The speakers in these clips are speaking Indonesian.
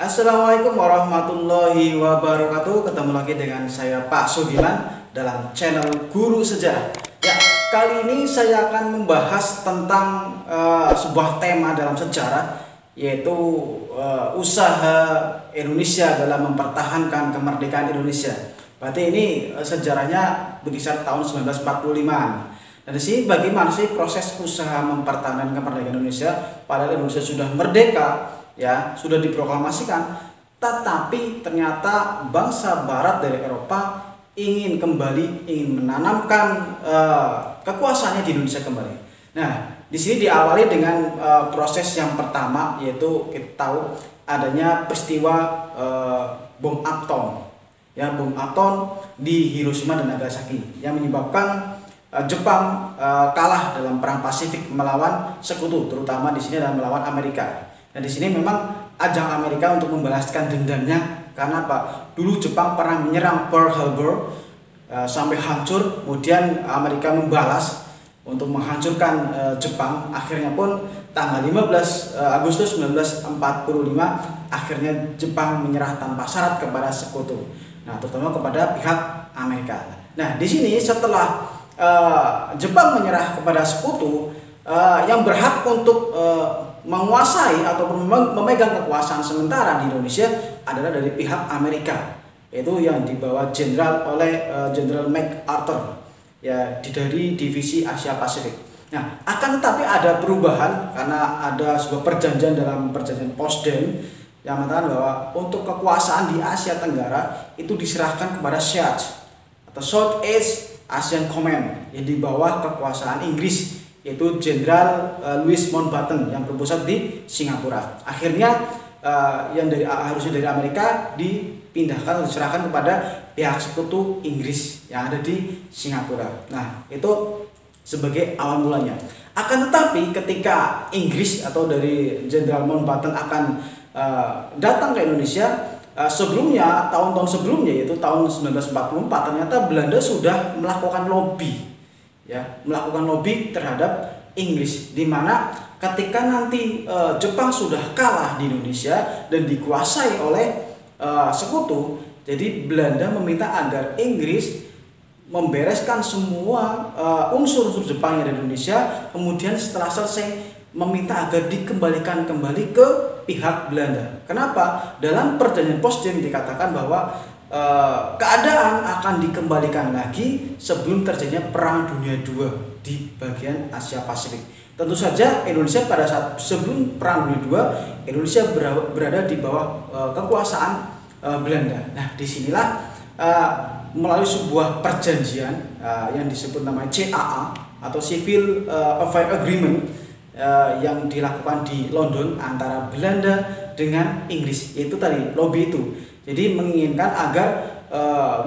Assalamualaikum warahmatullahi wabarakatuh. Ketemu lagi dengan saya Pak Sugiman dalam channel Guru Sejarah. Ya, kali ini saya akan membahas tentang sebuah tema dalam sejarah, yaitu usaha Indonesia dalam mempertahankan kemerdekaan Indonesia. Berarti ini sejarahnya berkisar tahun 1945-an. Dan di sini bagaimana sih proses usaha mempertahankan kemerdekaan Indonesia? Padahal Indonesia sudah merdeka, ya, sudah diproklamasikan, tetapi ternyata bangsa Barat dari Eropa ingin menanamkan kekuasaannya di Indonesia kembali. Nah, di sini diawali dengan proses yang pertama, yaitu kita tahu adanya peristiwa bom atom, ya, bom atom di Hiroshima dan Nagasaki yang menyebabkan Jepang kalah dalam perang Pasifik melawan sekutu, terutama di sini adalah melawan Amerika. Dan di sini memang ajang Amerika untuk membalaskan dendamnya, karena apa? Dulu Jepang pernah menyerang Pearl Harbor sampai hancur, kemudian Amerika membalas untuk menghancurkan Jepang. Akhirnya pun tanggal 15 Agustus 1945 akhirnya Jepang menyerah tanpa syarat kepada sekutu. Nah, terutama kepada pihak Amerika. Nah, di sini setelah Jepang menyerah kepada sekutu, yang berhak untuk menguasai ataupun memegang kekuasaan sementara di Indonesia adalah dari pihak Amerika, yaitu yang dibawa oleh Jenderal MacArthur, ya, dari divisi Asia Pasifik. Nah, akan tetapi ada perubahan karena ada sebuah perjanjian dalam perjanjian Potsdam yang mengatakan bahwa untuk kekuasaan di Asia Tenggara itu diserahkan kepada SEAT atau Southeast Asian Command yang di bawah kekuasaan Inggris, yaitu Jenderal Louis Mountbatten yang berpusat di Singapura. Akhirnya harusnya dari Amerika dipindahkan atau diserahkan kepada pihak sekutu Inggris yang ada di Singapura. Nah, itu sebagai awal mulanya. Akan tetapi ketika Inggris atau dari Jenderal Mountbatten akan datang ke Indonesia, sebelumnya, tahun-tahun sebelumnya, yaitu tahun 1944, ternyata Belanda sudah melakukan lobby, ya, melakukan lobby terhadap Inggris, di mana ketika nanti Jepang sudah kalah di Indonesia dan dikuasai oleh sekutu, jadi Belanda meminta agar Inggris membereskan semua unsur-unsur Jepang yang ada di Indonesia, kemudian setelah selesai meminta agar dikembalikan kembali ke pihak Belanda. Kenapa? Dalam perjanjian Potsdam dikatakan bahwa keadaan akan dikembalikan lagi sebelum terjadinya Perang Dunia II di bagian Asia Pasifik. Tentu saja Indonesia pada saat sebelum Perang Dunia II, Indonesia berada di bawah kekuasaan Belanda. Nah, disinilah melalui sebuah perjanjian yang disebut namanya CAA atau Civil Affair Agreement yang dilakukan di London antara Belanda dengan Inggris, yaitu tadi lobby itu. Jadi menginginkan agar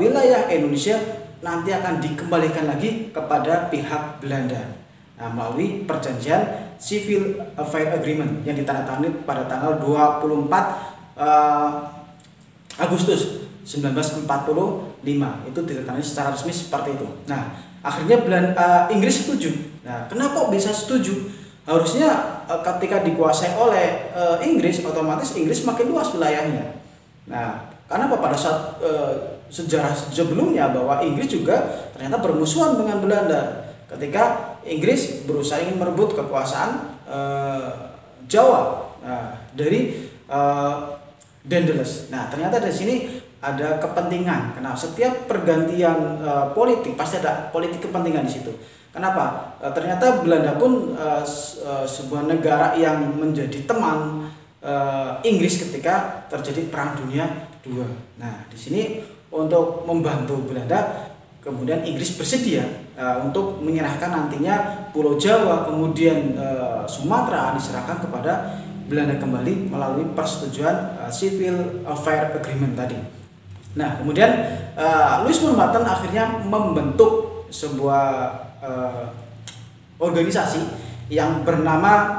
wilayah Indonesia nanti akan dikembalikan lagi kepada pihak Belanda, melalui perjanjian Civil Affair Agreement yang ditandatangani pada tanggal 24 Agustus 1945. Itu ditandatangani secara resmi seperti itu. Nah, akhirnya Inggris setuju. Nah, kenapa bisa setuju? Harusnya ketika dikuasai oleh Inggris, otomatis Inggris makin luas wilayahnya. Nah, karena pada saat sejarah sebelumnya bahwa Inggris juga ternyata bermusuhan dengan Belanda ketika Inggris berusaha ingin merebut kekuasaan Jawa dari Daendels. Nah, ternyata di sini ada kepentingan. Karena setiap pergantian politik pasti ada politik kepentingan di situ. Kenapa? Ternyata Belanda pun sebuah negara yang menjadi teman Inggris ketika terjadi Perang Dunia II. Nah, di sini untuk membantu Belanda, kemudian Inggris bersedia untuk menyerahkan nantinya Pulau Jawa, kemudian Sumatera diserahkan kepada Belanda kembali melalui persetujuan Civil Affair Agreement tadi. Nah, kemudian Louis Mountbatten akhirnya membentuk sebuah organisasi yang bernama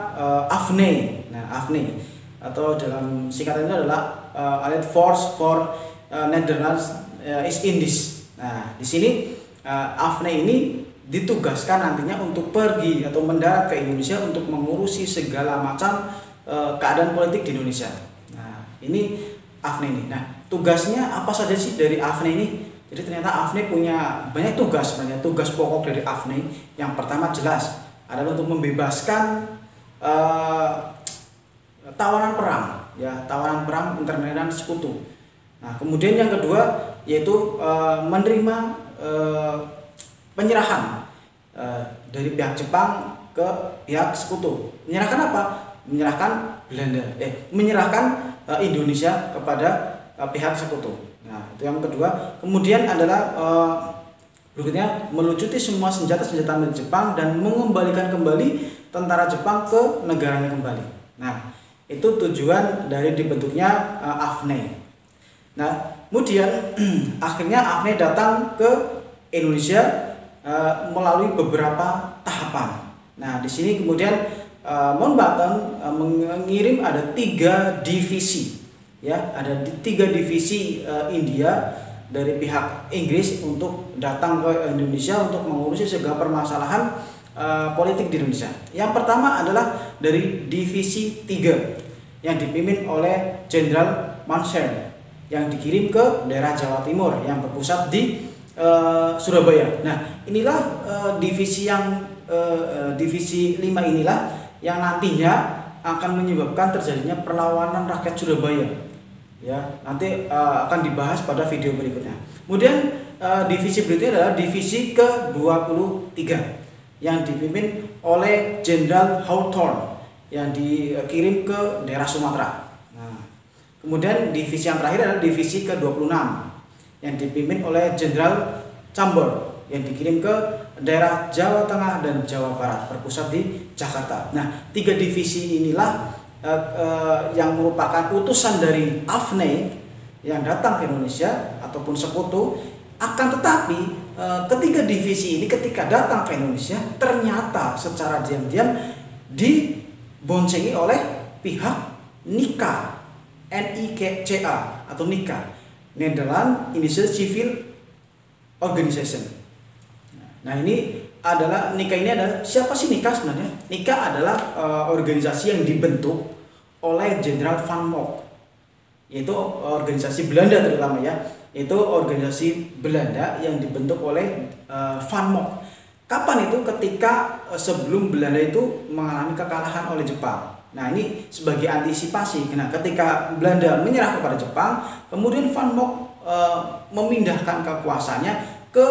AFNE. Nah, AFNE atau dalam singkatannya adalah Allied Force for Netherlands East Indies. Nah, di sini AFNE ini ditugaskan nantinya untuk pergi atau mendarat ke Indonesia untuk mengurusi segala macam keadaan politik di Indonesia. Nah, ini AFNE ini. Nah, tugasnya apa saja sih dari AFNE ini? Jadi ternyata AFNE punya banyak tugas sebenarnya. Tugas pokok dari AFNE yang pertama jelas adalah untuk membebaskan tawanan perang, ya, tawanan perang internet dan sekutu. Nah, kemudian yang kedua yaitu menerima penyerahan dari pihak Jepang ke pihak sekutu. Menyerahkan apa? Menyerahkan menyerahkan Indonesia kepada pihak sekutu. Nah, itu yang kedua. Kemudian adalah berikutnya melucuti semua senjata-senjata milik Jepang dan mengembalikan kembali tentara Jepang ke negaranya kembali. Nah, itu tujuan dari dibentuknya AFNE. Nah, kemudian akhirnya AFNE datang ke Indonesia melalui beberapa tahapan. Nah, di sini kemudian Mountbatten mengirim ada 3 divisi, ya, ada 3 divisi India dari pihak Inggris untuk datang ke Indonesia untuk mengurusi segala permasalahan politik di Indonesia. Yang pertama adalah dari divisi 3 yang dipimpin oleh Jenderal Mansell yang dikirim ke daerah Jawa Timur yang berpusat di Surabaya. Nah, inilah divisi 5 inilah yang nantinya akan menyebabkan terjadinya perlawanan rakyat Surabaya. Ya, nanti akan dibahas pada video berikutnya. Kemudian divisi berikutnya adalah divisi ke-23 yang dipimpin oleh Jenderal Hawthorne yang dikirim ke daerah Sumatera. Nah, kemudian divisi yang terakhir adalah divisi ke-26 yang dipimpin oleh Jenderal Chambers yang dikirim ke daerah Jawa Tengah dan Jawa Barat berpusat di Jakarta. Nah, 3 divisi inilah yang merupakan utusan dari AFNE yang datang ke Indonesia ataupun sekutu. Akan tetapi ketiga divisi ini ketika datang ke Indonesia ternyata secara diam-diam diboncengi oleh pihak NICA, NICA atau NICA, Netherlands Initiative Civil Organization. Nah, ini adalah NICA ini adalah siapa sih NICA sebenarnya? NICA adalah organisasi yang dibentuk oleh Jenderal Van Mock, yaitu organisasi Belanda terutama, ya, yaitu organisasi Belanda yang dibentuk oleh Van Mock. Kapan itu? Ketika sebelum Belanda itu mengalami kekalahan oleh Jepang. Nah, ini sebagai antisipasi. Nah, ketika Belanda menyerah kepada Jepang, kemudian Van Mock memindahkan kekuasaannya ke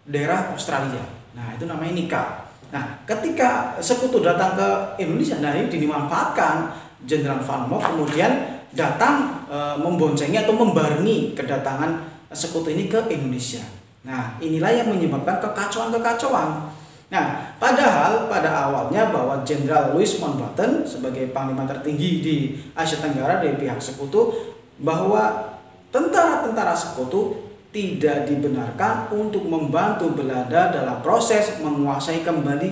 daerah Australia. Nah, itu namanya NICA. Nah, ketika sekutu datang ke Indonesia, nah ini dimanfaatkan Jenderal Van Mock kemudian datang memboncengi atau membarengi kedatangan sekutu ini ke Indonesia. Nah, inilah yang menyebabkan kekacauan-kekacauan. Nah, padahal pada awalnya bahwa Jenderal Louis Mountbatten sebagai panglima tertinggi di Asia Tenggara dari pihak sekutu, bahwa tentara-tentara sekutu tidak dibenarkan untuk membantu Belanda dalam proses menguasai kembali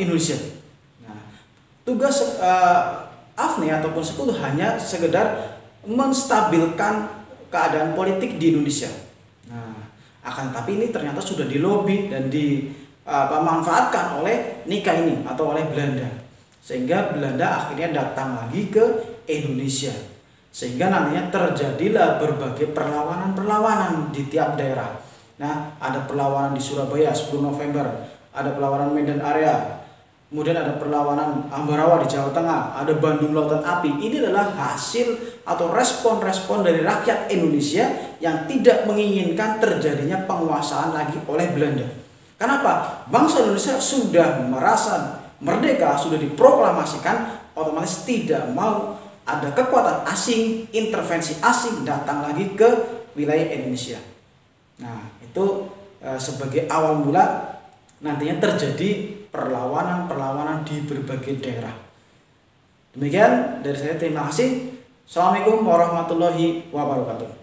Indonesia. Nah, tugas AFNE ataupun sekutu hanya sekedar menstabilkan keadaan politik di Indonesia. Nah, akan tapi ini ternyata sudah dilobi dan dimanfaatkan oleh NICA ini atau oleh Belanda, sehingga Belanda akhirnya datang lagi ke Indonesia. Sehingga nantinya terjadilah berbagai perlawanan-perlawanan di tiap daerah. Nah, ada perlawanan di Surabaya 10 November, ada perlawanan Medan Area, kemudian ada perlawanan Ambarawa di Jawa Tengah, ada Bandung Lautan Api. Ini adalah hasil atau respon-respon dari rakyat Indonesia yang tidak menginginkan terjadinya penguasaan lagi oleh Belanda. Kenapa? Bangsa Indonesia sudah merasa merdeka, sudah diproklamasikan, otomatis tidak mau ada kekuatan asing, intervensi asing datang lagi ke wilayah Indonesia. Nah, itu sebagai awal mula nantinya terjadi perlawanan-perlawanan di berbagai daerah. Demikian dari saya, terima kasih. Assalamualaikum warahmatullahi wabarakatuh.